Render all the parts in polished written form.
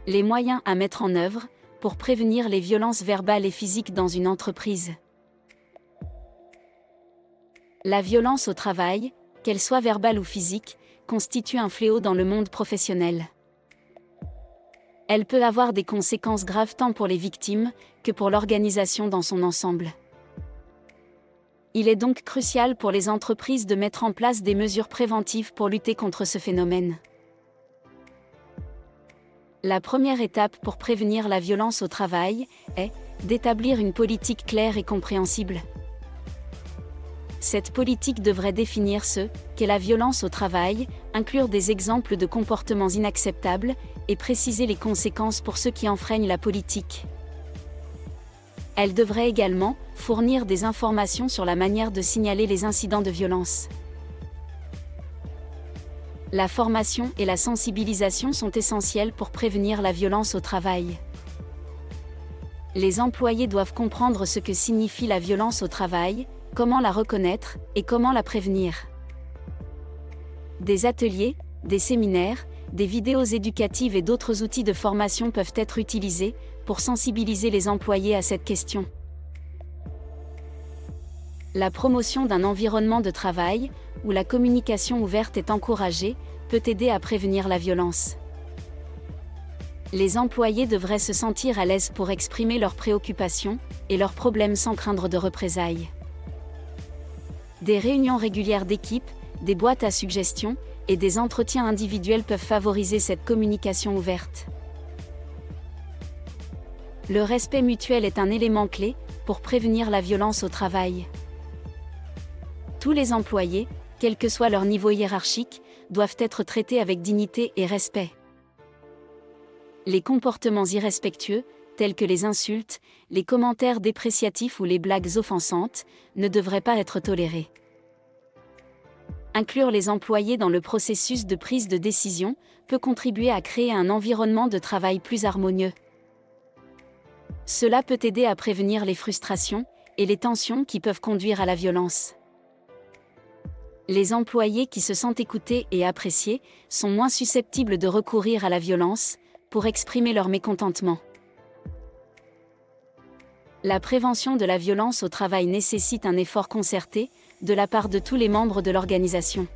Les moyens à mettre en œuvre pour prévenir les violences verbales et physiques dans une entreprise. La violence au travail, qu'elle soit verbale ou physique, constitue un fléau dans le monde professionnel. Elle peut avoir des conséquences graves tant pour les victimes que pour l'organisation dans son ensemble. Il est donc crucial pour les entreprises de mettre en place des mesures préventives pour lutter contre ce phénomène. La première étape pour prévenir la violence au travail est d'établir une politique claire et compréhensible. Cette politique devrait définir ce qu'est la violence au travail, inclure des exemples de comportements inacceptables et préciser les conséquences pour ceux qui enfreignent la politique. Elle devrait également fournir des informations sur la manière de signaler les incidents de violence. La formation et la sensibilisation sont essentielles pour prévenir la violence au travail. Les employés doivent comprendre ce que signifie la violence au travail, comment la reconnaître et comment la prévenir. Des ateliers, des séminaires, des vidéos éducatives et d'autres outils de formation peuvent être utilisés pour sensibiliser les employés à cette question. La promotion d'un environnement de travail, où la communication ouverte est encouragée, peut aider à prévenir la violence. Les employés devraient se sentir à l'aise pour exprimer leurs préoccupations et leurs problèmes sans craindre de représailles. Des réunions régulières d'équipe, des boîtes à suggestions et des entretiens individuels peuvent favoriser cette communication ouverte. Le respect mutuel est un élément clé pour prévenir la violence au travail. Tous les employés, quel que soit leur niveau hiérarchique, doivent être traités avec dignité et respect. Les comportements irrespectueux, tels que les insultes, les commentaires dépréciatifs ou les blagues offensantes, ne devraient pas être tolérés. Inclure les employés dans le processus de prise de décision peut contribuer à créer un environnement de travail plus harmonieux. Cela peut aider à prévenir les frustrations et les tensions qui peuvent conduire à la violence. Les employés qui se sentent écoutés et appréciés sont moins susceptibles de recourir à la violence pour exprimer leur mécontentement. La prévention de la violence au travail nécessite un effort concerté de la part de tous les membres de l'organisation.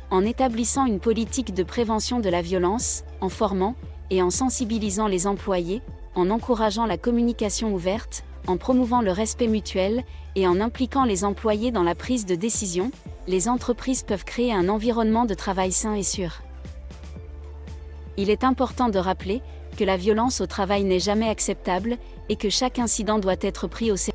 En établissant une politique de prévention de la violence, en formant et en sensibilisant les employés, en encourageant la communication ouverte, en promouvant le respect mutuel et en impliquant les employés dans la prise de décision, les entreprises peuvent créer un environnement de travail sain et sûr. Il est important de rappeler que la violence au travail n'est jamais acceptable et que chaque incident doit être pris au sérieux.